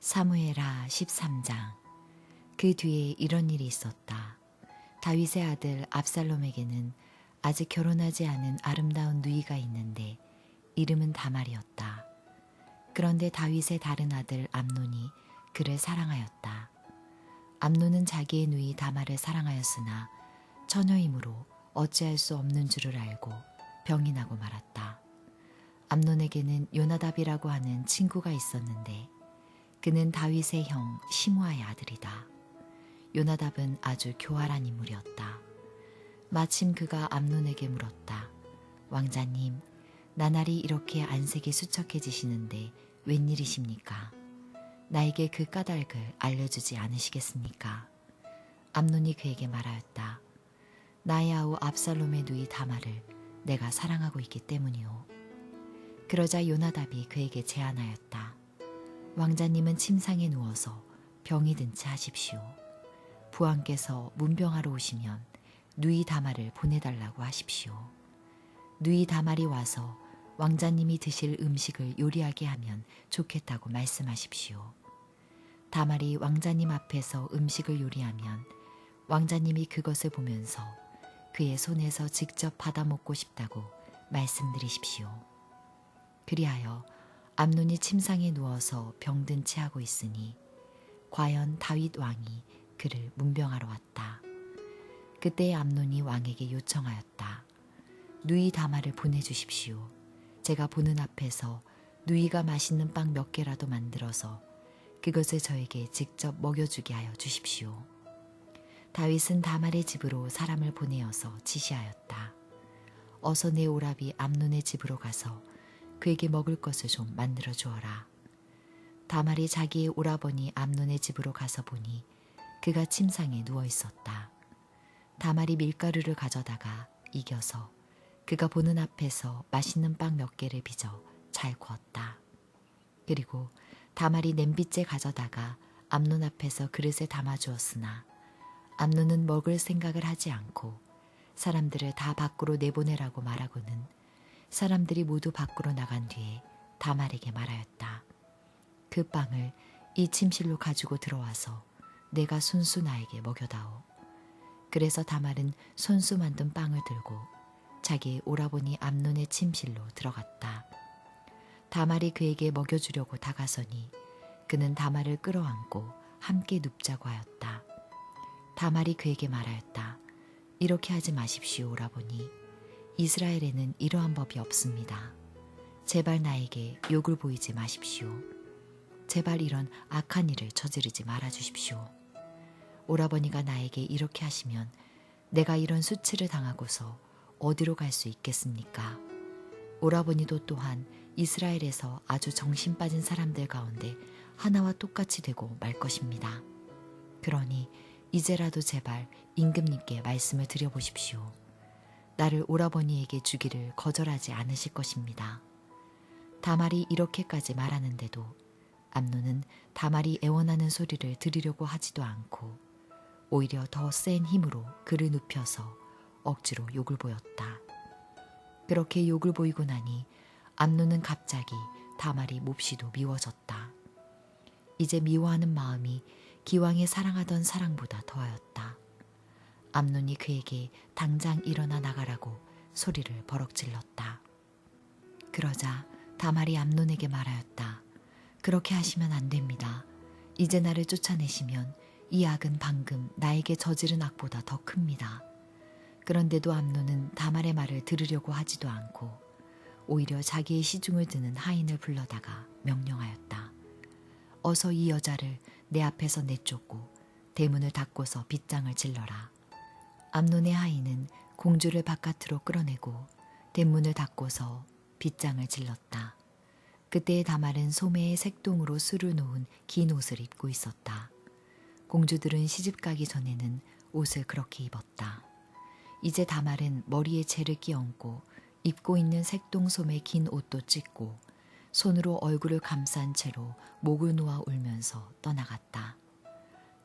사무엘하 13장. 그 뒤에 이런 일이 있었다. 다윗의 아들 압살롬에게는 아직 결혼하지 않은 아름다운 누이가 있는데 이름은 다말이었다. 그런데 다윗의 다른 아들 암논이 그를 사랑하였다. 암논은 자기의 누이 다말을 사랑하였으나 처녀이므로 어찌할 수 없는 줄을 알고 병이 나고 말았다. 암논에게는 요나답이라고 하는 친구가 있었는데 그는 다윗의 형 시므아의 아들이다. 요나답은 아주 교활한 인물이었다. 마침 그가 암논에게 물었다. 왕자님, 나날이 이렇게 안색이 수척해지시는데 웬일이십니까? 나에게 그 까닭을 알려주지 않으시겠습니까? 암논이 그에게 말하였다. 나의 아우 압살롬의 누이 다말을 내가 사랑하고 있기 때문이오. 그러자 요나답이 그에게 제안하였다. 왕자님은 침상에 누워서 병이 든 채 하십시오. 부왕께서 문병하러 오시면 누이 다말을 보내달라고 하십시오. 누이 다말이 와서 왕자님이 드실 음식을 요리하게 하면 좋겠다고 말씀하십시오. 다말이 왕자님 앞에서 음식을 요리하면 왕자님이 그것을 보면서 그의 손에서 직접 받아 먹고 싶다고 말씀드리십시오. 그리하여 암논이 침상에 누워서 병든 채 하고 있으니 과연 다윗 왕이 그를 문병하러 왔다. 그때 암논이 왕에게 요청하였다. 누이 다말을 보내주십시오. 제가 보는 앞에서 누이가 맛있는 빵 몇 개라도 만들어서 그것을 저에게 직접 먹여주게 하여 주십시오. 다윗은 다말의 집으로 사람을 보내어서 지시하였다. 어서 내 오라비 암논의 집으로 가서 그에게 먹을 것을 좀 만들어 주어라. 다말이 자기의 오라버니 암논의 집으로 가서 보니 그가 침상에 누워 있었다. 다말이 밀가루를 가져다가 이겨서 그가 보는 앞에서 맛있는 빵 몇 개를 빚어 잘 구웠다. 그리고 다말이 냄비째 가져다가 암논 앞에서 그릇에 담아주었으나 암논은 먹을 생각을 하지 않고 사람들을 다 밖으로 내보내라고 말하고는 사람들이 모두 밖으로 나간 뒤에 다말에게 말하였다. 그 빵을 이 침실로 가지고 들어와서 내가 손수 나에게 먹여다오. 그래서 다말은 손수 만든 빵을 들고 자기 오라버니 암논의 침실로 들어갔다. 다말이 그에게 먹여주려고 다가서니 그는 다말을 끌어안고 함께 눕자고 하였다. 다말이 그에게 말하였다. 이렇게 하지 마십시오, 오라버니. 이스라엘에는 이러한 법이 없습니다. 제발 나에게 욕을 보이지 마십시오. 제발 이런 악한 일을 저지르지 말아주십시오. 오라버니가 나에게 이렇게 하시면 내가 이런 수치를 당하고서 어디로 갈 수 있겠습니까? 오라버니도 또한 이스라엘에서 아주 정신 빠진 사람들 가운데 하나와 똑같이 되고 말 것입니다. 그러니 이제라도 제발 임금님께 말씀을 드려보십시오. 나를 오라버니에게 주기를 거절하지 않으실 것입니다. 다말이 이렇게까지 말하는데도 암논은 다말이 애원하는 소리를 들으려고 하지도 않고 오히려 더 센 힘으로 그를 눕혀서 억지로 욕을 보였다. 그렇게 욕을 보이고 나니 암논은 갑자기 다말이 몹시도 미워졌다. 이제 미워하는 마음이 기왕에 사랑하던 사랑보다 더하였다. 암논이 그에게 당장 일어나 나가라고 소리를 버럭 질렀다. 그러자 다말이 암논에게 말하였다. 그렇게 하시면 안 됩니다. 이제 나를 쫓아내시면 이 악은 방금 나에게 저지른 악보다 더 큽니다. 그런데도 암논은 다말의 말을 들으려고 하지도 않고 오히려 자기의 시중을 드는 하인을 불러다가 명령하였다. 어서 이 여자를 내 앞에서 내쫓고 대문을 닫고서 빗장을 질러라. 암논의 하인은 공주를 바깥으로 끌어내고 대문을 닫고서 빗장을 질렀다. 그때의 다말은 소매에 색동으로 수를 놓은 긴 옷을 입고 있었다. 공주들은 시집가기 전에는 옷을 그렇게 입었다. 이제 다말은 머리에 재를 끼얹고 입고 있는 색동 소매 긴 옷도 찢고 손으로 얼굴을 감싼 채로 목을 놓아 울면서 떠나갔다.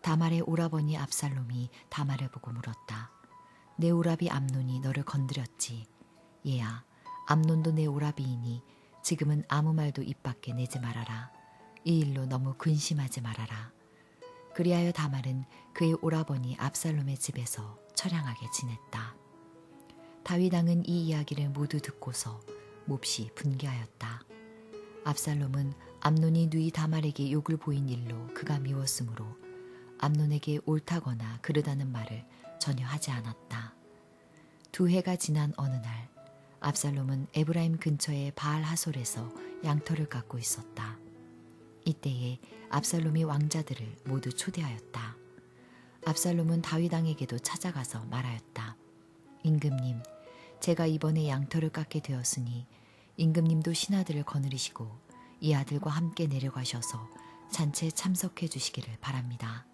다말의 오라버니 압살롬이 다말을 보고 물었다. 내 오라비 암논이 너를 건드렸지. 얘야, 암논도 내 오라비이니 지금은 아무 말도 입 밖에 내지 말아라. 이 일로 너무 근심하지 말아라. 그리하여 다말은 그의 오라버니 압살롬의 집에서 처량하게 지냈다. 다윗 왕은 이 이야기를 모두 듣고서 몹시 분개하였다. 압살롬은 암논이 누이 다말에게 욕을 보인 일로 그가 미웠으므로 암논에게 옳다거나 그르다는 말을 전혀 하지 않았다. 2해가 지난 어느 날 압살롬은 에브라임 근처의 바알 하솔에서 양털을 깎고 있었다. 이때에 압살롬이 왕자들을 모두 초대하였다. 압살롬은 다윗 왕에게도 찾아가서 말하였다. 임금님, 제가 이번에 양털을 깎게 되었으니 임금님도 신하들을 거느리시고 이 아들과 함께 내려가셔서 잔치에 참석해 주시기를 바랍니다.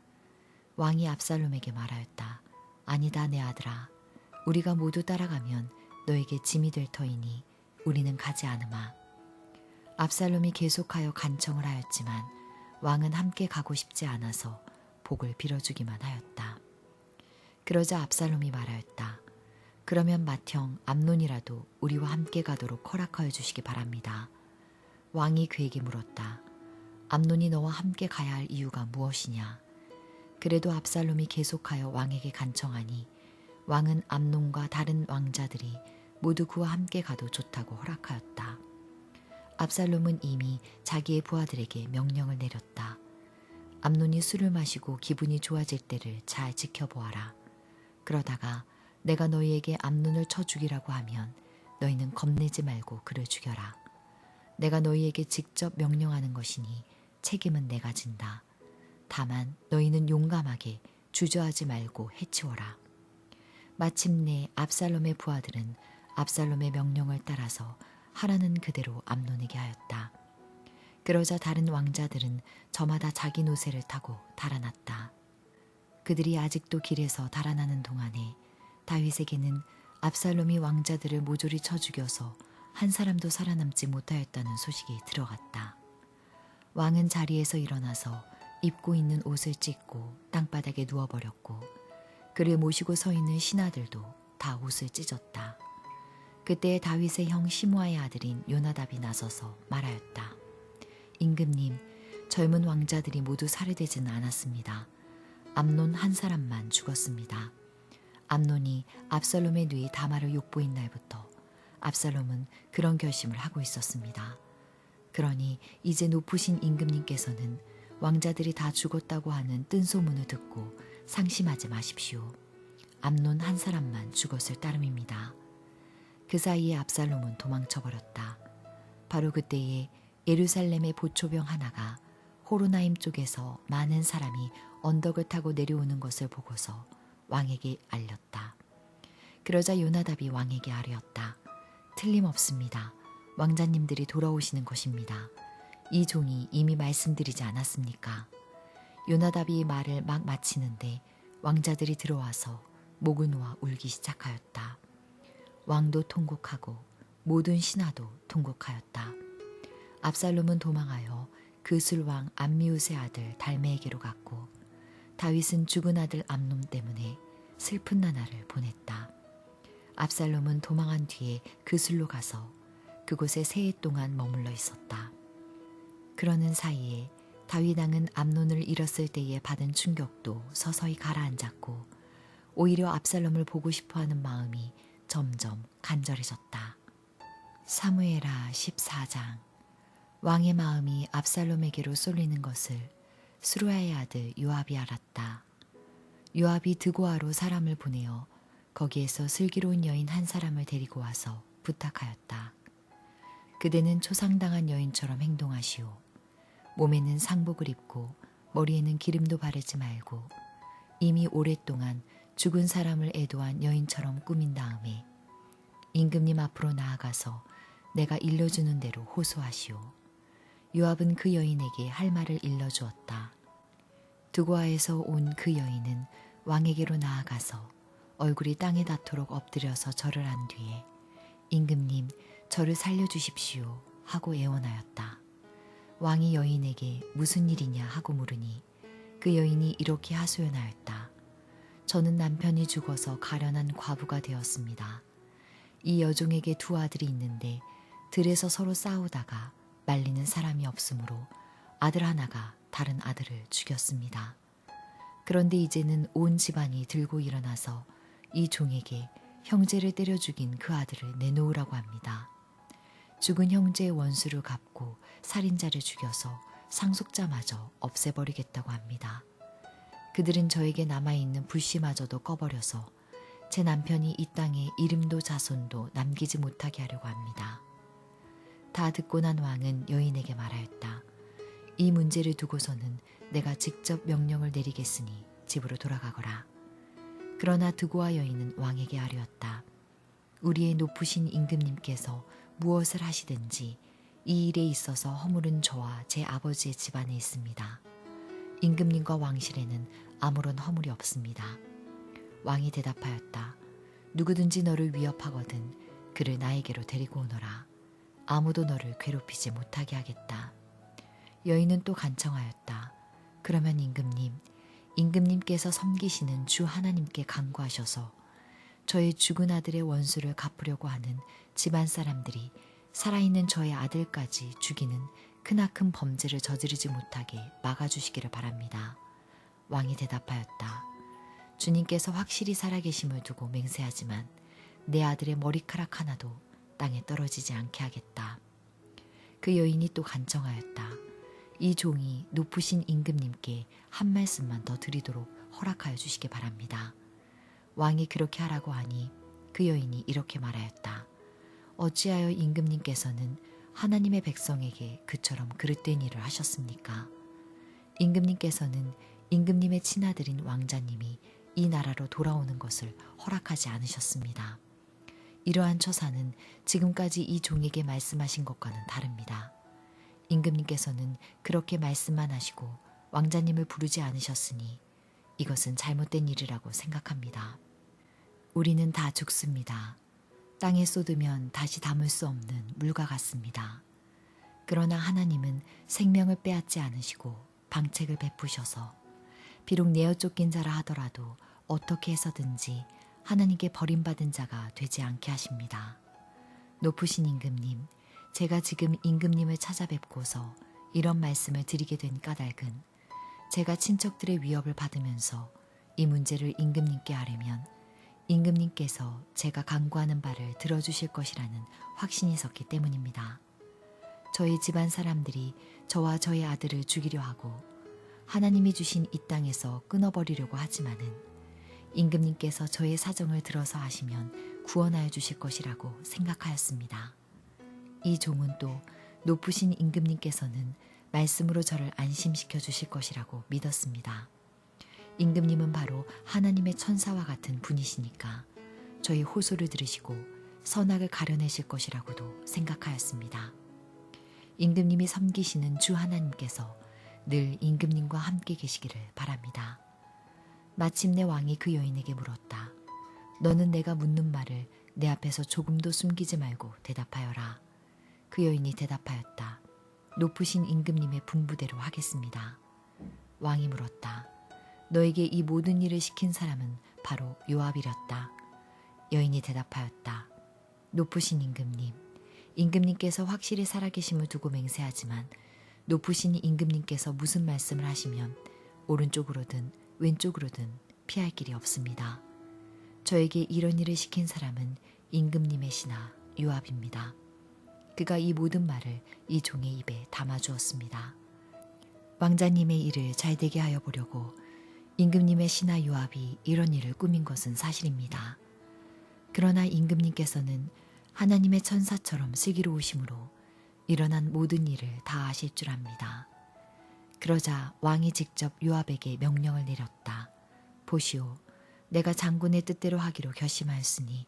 왕이 압살롬에게 말하였다. 아니다 내 아들아. 우리가 모두 따라가면 너에게 짐이 될 터이니 우리는 가지 않으마. 압살롬이 계속하여 간청을 하였지만 왕은 함께 가고 싶지 않아서 복을 빌어주기만 하였다. 그러자 압살롬이 말하였다. 그러면 맏형 암논이라도 우리와 함께 가도록 허락하여 주시기 바랍니다. 왕이 그에게 물었다. 암논이 너와 함께 가야 할 이유가 무엇이냐? 그래도 압살롬이 계속하여 왕에게 간청하니 왕은 암논과 다른 왕자들이 모두 그와 함께 가도 좋다고 허락하였다. 압살롬은 이미 자기의 부하들에게 명령을 내렸다. 암논이 술을 마시고 기분이 좋아질 때를 잘 지켜보아라. 그러다가 내가 너희에게 암논을 쳐 죽이라고 하면 너희는 겁내지 말고 그를 죽여라. 내가 너희에게 직접 명령하는 것이니 책임은 내가 진다. 다만 너희는 용감하게 주저하지 말고 해치워라. 마침내 압살롬의 부하들은 압살롬의 명령을 따라서 하라는 그대로 암논에게 하였다. 그러자 다른 왕자들은 저마다 자기 노새를 타고 달아났다. 그들이 아직도 길에서 달아나는 동안에 다윗에게는 압살롬이 왕자들을 모조리 쳐 죽여서 한 사람도 살아남지 못하였다는 소식이 들어갔다. 왕은 자리에서 일어나서 입고 있는 옷을 찢고 땅바닥에 누워버렸고 그를 모시고 서 있는 신하들도 다 옷을 찢었다. 그때 다윗의 형 시므아의 아들인 요나답이 나서서 말하였다. 임금님, 젊은 왕자들이 모두 살해되지는 않았습니다. 암논 한 사람만 죽었습니다. 암논이 압살롬의 누이 다말을 욕보인 날부터 압살롬은 그런 결심을 하고 있었습니다. 그러니 이제 높으신 임금님께서는 왕자들이 다 죽었다고 하는 뜬 소문을 듣고 상심하지 마십시오. 암논 한 사람만 죽었을 따름입니다. 그 사이에 압살롬은 도망쳐버렸다. 바로 그때에 예루살렘의 보초병 하나가 호로나임 쪽에서 많은 사람이 언덕을 타고 내려오는 것을 보고서 왕에게 알렸다. 그러자 요나답이 왕에게 아뢰었다. 틀림없습니다. 왕자님들이 돌아오시는 것입니다. 이 종이 이미 말씀드리지 않았습니까? 요나답이 말을 막 마치는데 왕자들이 들어와서 목을 놓아 울기 시작하였다. 왕도 통곡하고 모든 신하도 통곡하였다. 압살롬은 도망하여 그술왕 암미웃의 아들 달메에게로 갔고 다윗은 죽은 아들 암논 때문에 슬픈 나날을 보냈다. 압살롬은 도망한 뒤에 그술로 가서 그곳에 3해 동안 머물러 있었다. 그러는 사이에 다윗 왕은 암논을 잃었을 때에 받은 충격도 서서히 가라앉았고 오히려 압살롬을 보고 싶어하는 마음이 점점 간절해졌다. 사무엘하 14장. 왕의 마음이 압살롬에게로 쏠리는 것을 스루야의 아들 요압이 알았다. 요압이 드고아로 사람을 보내어 거기에서 슬기로운 여인 한 사람을 데리고 와서 부탁하였다. 그대는 초상당한 여인처럼 행동하시오. 몸에는 상복을 입고 머리에는 기름도 바르지 말고 이미 오랫동안 죽은 사람을 애도한 여인처럼 꾸민 다음에 임금님 앞으로 나아가서 내가 일러주는 대로 호소하시오. 요압은 그 여인에게 할 말을 일러주었다. 드고아에서 온 그 여인은 왕에게로 나아가서 얼굴이 땅에 닿도록 엎드려서 절을 한 뒤에 임금님 저를 살려주십시오 하고 애원하였다. 왕이 여인에게 무슨 일이냐 하고 물으니 그 여인이 이렇게 하소연하였다. 저는 남편이 죽어서 가련한 과부가 되었습니다. 이 여종에게 2 아들이 있는데 들에서 서로 싸우다가 말리는 사람이 없으므로 아들 하나가 다른 아들을 죽였습니다. 그런데 이제는 온 집안이 들고 일어나서 이 종에게 형제를 때려 죽인 그 아들을 내놓으라고 합니다. 죽은 형제의 원수를 갚고 살인자를 죽여서 상속자마저 없애버리겠다고 합니다. 그들은 저에게 남아있는 불씨마저도 꺼버려서 제 남편이 이 땅에 이름도 자손도 남기지 못하게 하려고 합니다. 다 듣고 난 왕은 여인에게 말하였다. 이 문제를 두고서는 내가 직접 명령을 내리겠으니 집으로 돌아가거라. 그러나 드고아 여인은 왕에게 아뢰었다. 우리의 높으신 임금님께서 무엇을 하시든지 이 일에 있어서 허물은 저와 제 아버지의 집안에 있습니다. 임금님과 왕실에는 아무런 허물이 없습니다. 왕이 대답하였다. 누구든지 너를 위협하거든 그를 나에게로 데리고 오너라. 아무도 너를 괴롭히지 못하게 하겠다. 여인은 또 간청하였다. 그러면 임금님께서 섬기시는 주 하나님께 간구하셔서 저의 죽은 아들의 원수를 갚으려고 하는 집안 사람들이 살아있는 저의 아들까지 죽이는 크나큰 범죄를 저지르지 못하게 막아주시기를 바랍니다. 왕이 대답하였다. 주님께서 확실히 살아계심을 두고 맹세하지만 내 아들의 머리카락 하나도 땅에 떨어지지 않게 하겠다. 그 여인이 또 간청하였다. 이 종이 높으신 임금님께 한 말씀만 더 드리도록 허락하여 주시기 바랍니다. 왕이 그렇게 하라고 하니 그 여인이 이렇게 말하였다. 어찌하여 임금님께서는 하나님의 백성에게 그처럼 그릇된 일을 하셨습니까? 임금님께서는 임금님의 친아들인 왕자님이 이 나라로 돌아오는 것을 허락하지 않으셨습니다. 이러한 처사는 지금까지 이 종에게 말씀하신 것과는 다릅니다. 임금님께서는 그렇게 말씀만 하시고 왕자님을 부르지 않으셨으니 이것은 잘못된 일이라고 생각합니다. 우리는 다 죽습니다. 땅에 쏟으면 다시 담을 수 없는 물과 같습니다. 그러나 하나님은 생명을 빼앗지 않으시고 방책을 베푸셔서 비록 내어 쫓긴 자라 하더라도 어떻게 해서든지 하나님께 버림받은 자가 되지 않게 하십니다. 높으신 임금님, 제가 지금 임금님을 찾아뵙고서 이런 말씀을 드리게 된 까닭은 제가 친척들의 위협을 받으면서 이 문제를 임금님께 아뢰면 임금님께서 제가 간구하는 바를 들어주실 것이라는 확신이 섰기 때문입니다. 저희 집안 사람들이 저와 저희 아들을 죽이려 하고 하나님이 주신 이 땅에서 끊어버리려고 하지만은 임금님께서 저의 사정을 들어서 하시면 구원하여 주실 것이라고 생각하였습니다. 이 종은 또 높으신 임금님께서는 말씀으로 저를 안심시켜 주실 것이라고 믿었습니다. 임금님은 바로 하나님의 천사와 같은 분이시니까 저희 호소를 들으시고 선악을 가려내실 것이라고도 생각하였습니다. 임금님이 섬기시는 주 하나님께서 늘 임금님과 함께 계시기를 바랍니다. 마침내 왕이 그 여인에게 물었다. 너는 내가 묻는 말을 내 앞에서 조금도 숨기지 말고 대답하여라. 그 여인이 대답하였다. 높으신 임금님의 분부대로 하겠습니다. 왕이 물었다. 너에게 이 모든 일을 시킨 사람은 바로 요압이렸다. 여인이 대답하였다. 높으신 임금님, 임금님께서 확실히 살아계심을 두고 맹세하지만 높으신 임금님께서 무슨 말씀을 하시면 오른쪽으로든 왼쪽으로든 피할 길이 없습니다. 저에게 이런 일을 시킨 사람은 임금님의 신하 요압입니다. 그가 이 모든 말을 이 종의 입에 담아주었습니다. 왕자님의 일을 잘되게 하여 보려고 임금님의 신하 요압이 이런 일을 꾸민 것은 사실입니다. 그러나 임금님께서는 하나님의 천사처럼 슬기로우심으로 일어난 모든 일을 다 아실 줄 압니다. 그러자 왕이 직접 요압에게 명령을 내렸다. 보시오, 내가 장군의 뜻대로 하기로 결심하였으니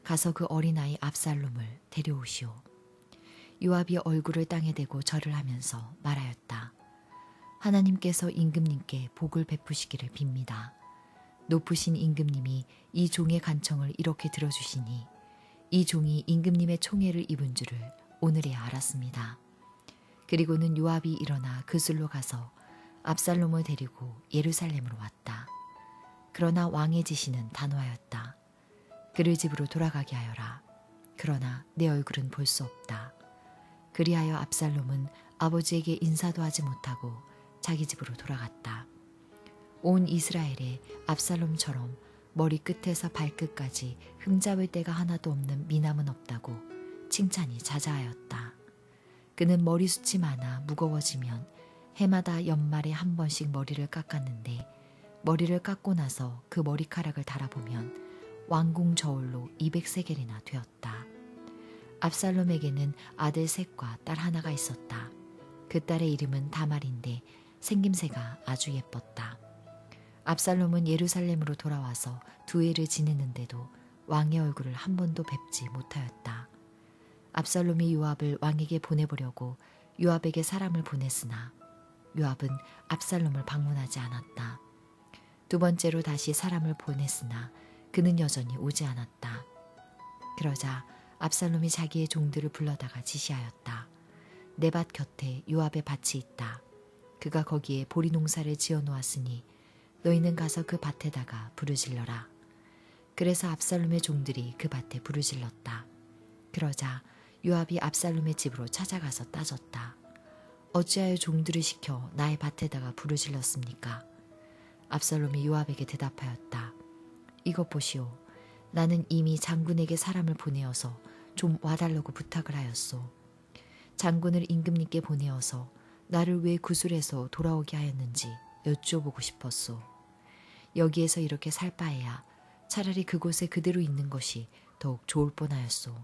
가서 그 어린아이 압살롬을 데려오시오. 요압이 얼굴을 땅에 대고 절을 하면서 말하였다. 하나님께서 임금님께 복을 베푸시기를 빕니다. 높으신 임금님이 이 종의 간청을 이렇게 들어주시니 이 종이 임금님의 총애를 입은 줄을 오늘에야 알았습니다. 그리고는 요압이 일어나 그술로 가서 압살롬을 데리고 예루살렘으로 왔다. 그러나 왕의 지시는 단호하였다. 그를 집으로 돌아가게 하여라. 그러나 내 얼굴은 볼 수 없다. 그리하여 압살롬은 아버지에게 인사도 하지 못하고 자기 집으로 돌아갔다. 온 이스라엘에 압살롬처럼 머리 끝에서 발끝까지 흠잡을 데가 하나도 없는 미남은 없다고 칭찬이 자자하였다. 그는 머리숱이 많아 무거워지면 해마다 연말에 한 번씩 머리를 깎았는데 머리를 깎고 나서 그 머리카락을 달아보면 왕궁 저울로 200세겔이나 되었다. 압살롬에게는 아들 셋과 딸 하나가 있었다. 그 딸의 이름은 다말인데 생김새가 아주 예뻤다. 압살롬은 예루살렘으로 돌아와서 두 해를 지내는데도 왕의 얼굴을 한 번도 뵙지 못하였다. 압살롬이 요압을 왕에게 보내보려고 요압에게 사람을 보냈으나 요압은 압살롬을 방문하지 않았다. 두 번째로 다시 사람을 보냈으나 그는 여전히 오지 않았다. 그러자 압살롬이 자기의 종들을 불러다가 지시하였다. 내 밭 곁에 요압의 밭이 있다. 그가 거기에 보리 농사를 지어 놓았으니 너희는 가서 그 밭에다가 부르질러라. 그래서 압살롬의 종들이 그 밭에 부르질렀다. 그러자 요압이 압살롬의 집으로 찾아가서 따졌다. 어찌하여 종들을 시켜 나의 밭에다가 부르질렀습니까? 압살롬이 요압에게 대답하였다. 이것 보시오. 나는 이미 장군에게 사람을 보내어서 좀 와달라고 부탁을 하였소. 장군을 임금님께 보내어서 나를 왜 구술해서 돌아오게 하였는지 여쭈어보고 싶었소. 여기에서 이렇게 살 바에야 차라리 그곳에 그대로 있는 것이 더욱 좋을 뻔하였소.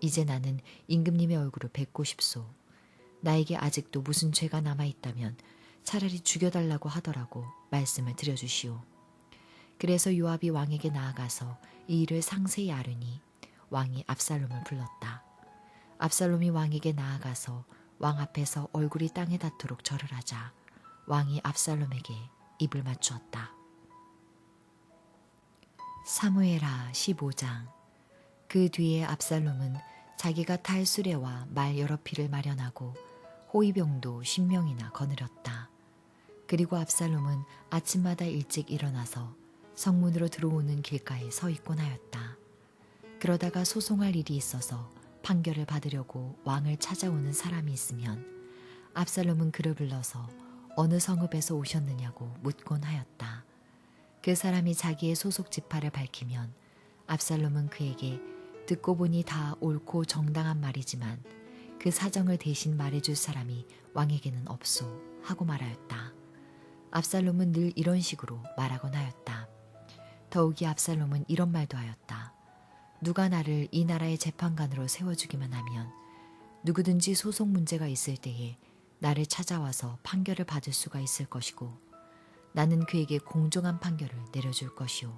이제 나는 임금님의 얼굴을 뵙고 싶소. 나에게 아직도 무슨 죄가 남아있다면 차라리 죽여달라고 하더라고 말씀을 드려주시오. 그래서 요압이 왕에게 나아가서 이 일을 상세히 아뢰니 왕이 압살롬을 불렀다. 압살롬이 왕에게 나아가서 왕 앞에서 얼굴이 땅에 닿도록 절을 하자 왕이 압살롬에게 입을 맞추었다. 사무엘하 15장. 그 뒤에 압살롬은 자기가 탈 수레와 말 여러匹를 마련하고 호위병도 10명이나 거느렸다. 그리고 압살롬은 아침마다 일찍 일어나서 성문으로 들어오는 길가에 서 있곤 하였다. 그러다가 소송할 일이 있어서 판결을 받으려고 왕을 찾아오는 사람이 있으면 압살롬은 그를 불러서 어느 성읍에서 오셨느냐고 묻곤 하였다. 그 사람이 자기의 소속 지파를 밝히면 압살롬은 그에게 듣고 보니 다 옳고 정당한 말이지만 그 사정을 대신 말해줄 사람이 왕에게는 없소 하고 말하였다. 압살롬은 늘 이런 식으로 말하곤 하였다. 더욱이 압살롬은 이런 말도 하였다. 누가 나를 이 나라의 재판관으로 세워주기만 하면 누구든지 소송 문제가 있을 때에 나를 찾아와서 판결을 받을 수가 있을 것이고 나는 그에게 공정한 판결을 내려줄 것이오.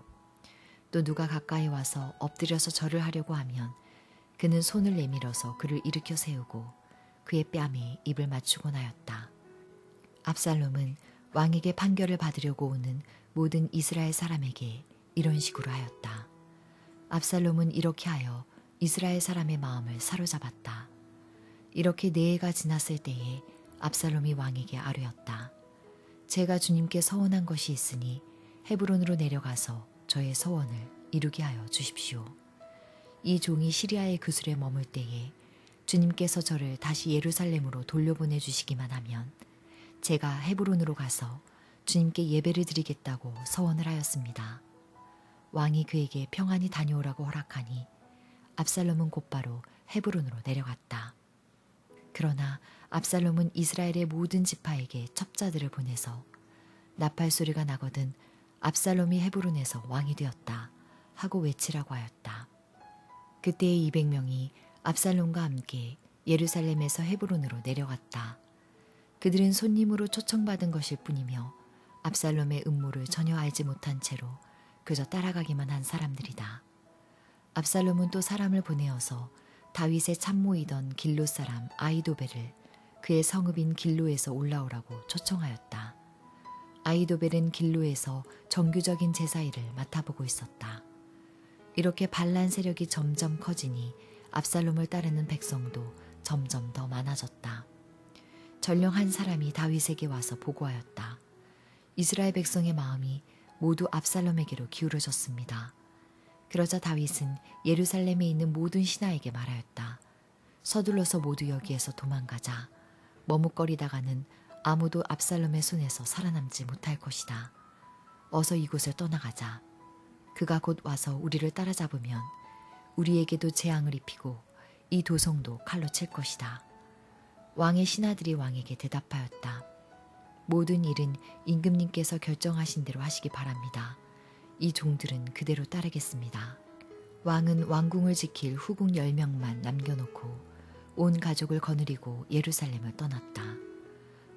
또 누가 가까이 와서 엎드려서 절을 하려고 하면 그는 손을 내밀어서 그를 일으켜 세우고 그의 뺨에 입을 맞추곤 하였다. 압살롬은 왕에게 판결을 받으려고 오는 모든 이스라엘 사람에게 이런 식으로 하였다. 압살롬은 이렇게 하여 이스라엘 사람의 마음을 사로잡았다. 이렇게 4해가 지났을 때에 압살롬이 왕에게 아뢰었다. 제가 주님께 서원한 것이 있으니 헤브론으로 내려가서 저의 서원을 이루게 하여 주십시오. 이 종이 시리아의 그술에 머물 때에 주님께서 저를 다시 예루살렘으로 돌려보내 주시기만 하면 제가 헤브론으로 가서 주님께 예배를 드리겠다고 서원을 하였습니다. 왕이 그에게 평안히 다녀오라고 허락하니 압살롬은 곧바로 헤브론으로 내려갔다. 그러나 압살롬은 이스라엘의 모든 지파에게 첩자들을 보내서 나팔 소리가 나거든 압살롬이 헤브론에서 왕이 되었다 하고 외치라고 하였다. 그때의 200명이 압살롬과 함께 예루살렘에서 헤브론으로 내려갔다. 그들은 손님으로 초청받은 것일 뿐이며 압살롬의 음모를 전혀 알지 못한 채로 그저 따라가기만 한 사람들이다. 압살롬은 또 사람을 보내어서 다윗의 참모이던 길로 사람 아히도벨을 그의 성읍인 길로에서 올라오라고 초청하였다. 아히도벨은 길로에서 정규적인 제사 일을 맡아보고 있었다. 이렇게 반란 세력이 점점 커지니 압살롬을 따르는 백성도 점점 더 많아졌다. 전령 한 사람이 다윗에게 와서 보고하였다. 이스라엘 백성의 마음이 모두 압살롬에게로 기울어졌습니다. 그러자 다윗은 예루살렘에 있는 모든 신하에게 말하였다. 서둘러서 모두 여기에서 도망가자. 머뭇거리다가는 아무도 압살롬의 손에서 살아남지 못할 것이다. 어서 이곳을 떠나가자. 그가 곧 와서 우리를 따라잡으면 우리에게도 재앙을 입히고 이 도성도 칼로 칠 것이다. 왕의 신하들이 왕에게 대답하였다. 모든 일은 임금님께서 결정하신 대로 하시기 바랍니다. 이 종들은 그대로 따르겠습니다. 왕은 왕궁을 지킬 후궁 10명만 남겨놓고 온 가족을 거느리고 예루살렘을 떠났다.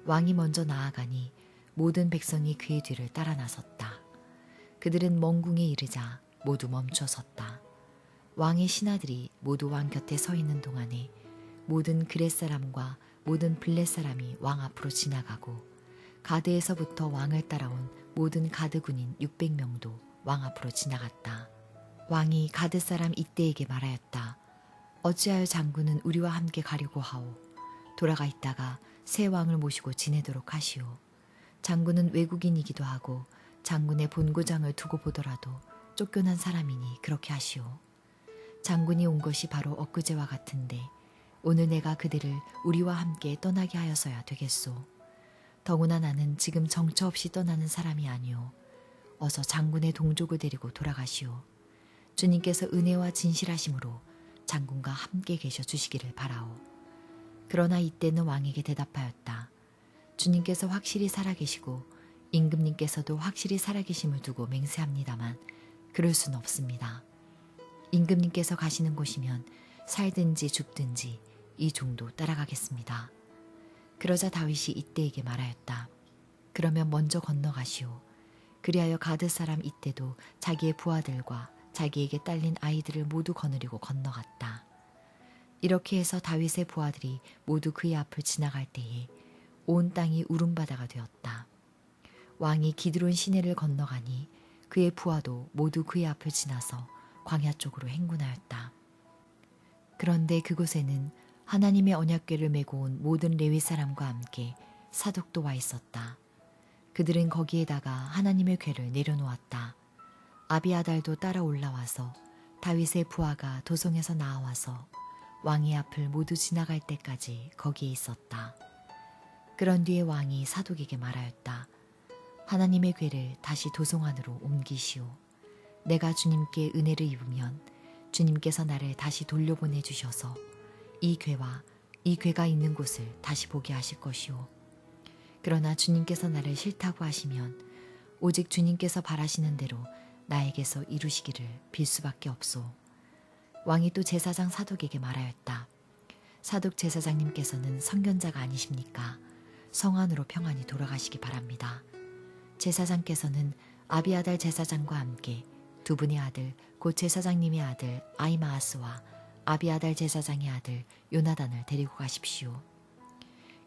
왕이 먼저 나아가니 모든 백성이 그의 뒤를 따라 나섰다. 그들은 먼 궁에 이르자 모두 멈춰 섰다. 왕의 신하들이 모두 왕 곁에 서 있는 동안에 모든 그렛 사람과 모든 블렛 사람이 왕 앞으로 지나가고 가드에서부터 왕을 따라온 모든 가드 군인 600명도 왕 앞으로 지나갔다. 왕이 가드 사람 이때에게 말하였다. 어찌하여 장군은 우리와 함께 가려고 하오. 돌아가 있다가 새 왕을 모시고 지내도록 하시오. 장군은 외국인이기도 하고 장군의 본고장을 두고 보더라도 쫓겨난 사람이니 그렇게 하시오. 장군이 온 것이 바로 엊그제와 같은데 오늘 내가 그들을 우리와 함께 떠나게 하여서야 되겠소. 더구나 나는 지금 정처 없이 떠나는 사람이 아니오. 어서 장군의 동족을 데리고 돌아가시오. 주님께서 은혜와 진실하심으로 장군과 함께 계셔 주시기를 바라오. 그러나 이때는 왕에게 대답하였다. 주님께서 확실히 살아계시고 임금님께서도 확실히 살아계심을 두고 맹세합니다만 그럴 순 없습니다. 임금님께서 가시는 곳이면 살든지 죽든지 이 종도 따라가겠습니다. 그러자 다윗이 이때에게 말하였다. 그러면 먼저 건너가시오. 그리하여 가드 사람 이때도 자기의 부하들과 자기에게 딸린 아이들을 모두 거느리고 건너갔다. 이렇게 해서 다윗의 부하들이 모두 그의 앞을 지나갈 때에 온 땅이 울음바다가 되었다. 왕이 기드론 시내를 건너가니 그의 부하도 모두 그의 앞을 지나서 광야 쪽으로 행군하였다. 그런데 그곳에는 하나님의 언약궤를 메고 온 모든 레위 사람과 함께 사독도 와 있었다. 그들은 거기에다가 하나님의 궤를 내려놓았다. 아비아달도 따라 올라와서 다윗의 부하가 도성에서 나와서 왕의 앞을 모두 지나갈 때까지 거기에 있었다. 그런 뒤에 왕이 사독에게 말하였다. 하나님의 궤를 다시 도성 안으로 옮기시오. 내가 주님께 은혜를 입으면 주님께서 나를 다시 돌려보내 주셔서 이 궤와 이 궤가 있는 곳을 다시 보게 하실 것이오. 그러나 주님께서 나를 싫다고 하시면 오직 주님께서 바라시는 대로 나에게서 이루시기를 빌 수밖에 없소. 왕이 또 제사장 사독에게 말하였다. 사독 제사장님께서는 선견자가 아니십니까? 성 안으로 평안히 돌아가시기 바랍니다. 제사장께서는 아비아달 제사장과 함께 두 분의 아들 곧 제사장님의 아들 아히마아스와 아비아달 제사장의 아들 요나단을 데리고 가십시오.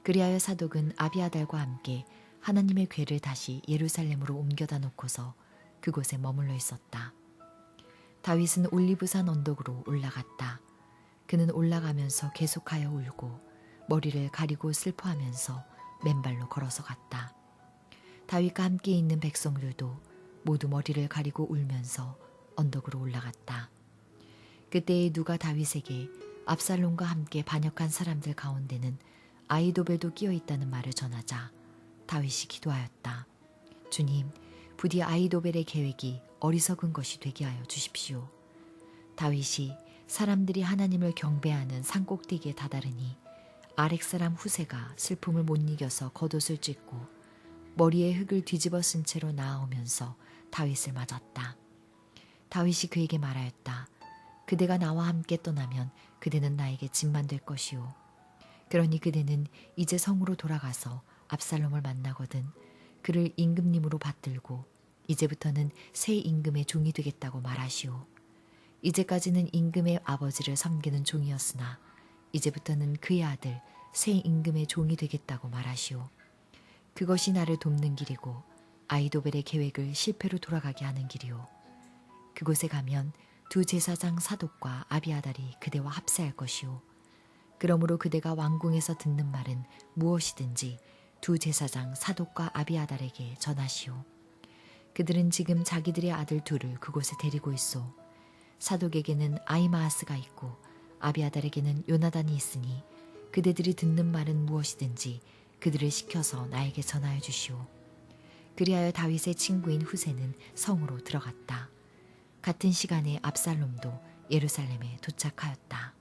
그리하여 사독은 아비아달과 함께 하나님의 궤를 다시 예루살렘으로 옮겨다 놓고서 그곳에 머물러 있었다. 다윗은 올리브산 언덕으로 올라갔다. 그는 올라가면서 계속하여 울고 머리를 가리고 슬퍼하면서 맨발로 걸어서 갔다. 다윗과 함께 있는 백성들도 모두 머리를 가리고 울면서 언덕으로 올라갔다. 그때에 누가 다윗에게 압살롬과 함께 반역한 사람들 가운데는 아히도벨도 끼어 있다는 말을 전하자 다윗이 기도하였다. 주님, 부디 아히도벨의 계획이 어리석은 것이 되게 하여 주십시오. 다윗이 사람들이 하나님을 경배하는 산꼭대기에 다다르니 아렉 사람 후세가 슬픔을 못 이겨서 겉옷을 찢고 머리에 흙을 뒤집어 쓴 채로 나아오면서 다윗을 맞았다. 다윗이 그에게 말하였다. 그대가 나와 함께 떠나면 그대는 나에게 짐만 될 것이오. 그러니 그대는 이제 성으로 돌아가서 압살롬을 만나거든 그를 임금님으로 받들고 이제부터는 새 임금의 종이 되겠다고 말하시오. 이제까지는 임금의 아버지를 섬기는 종이었으나 이제부터는 그의 아들 새 임금의 종이 되겠다고 말하시오. 그것이 나를 돕는 길이고 아히도벨의 계획을 실패로 돌아가게 하는 길이오. 그곳에 가면 두 제사장 사독과 아비아달이 그대와 합세할 것이오. 그러므로 그대가 왕궁에서 듣는 말은 무엇이든지 두 제사장 사독과 아비아달에게 전하시오. 그들은 지금 자기들의 아들 둘을 그곳에 데리고 있소. 사독에게는 아히마아스가 있고 아비아달에게는 요나단이 있으니 그대들이 듣는 말은 무엇이든지 그들을 시켜서 나에게 전하여 주시오. 그리하여 다윗의 친구인 후세는 성으로 들어갔다. 같은 시간에 압살롬도 예루살렘에 도착하였다.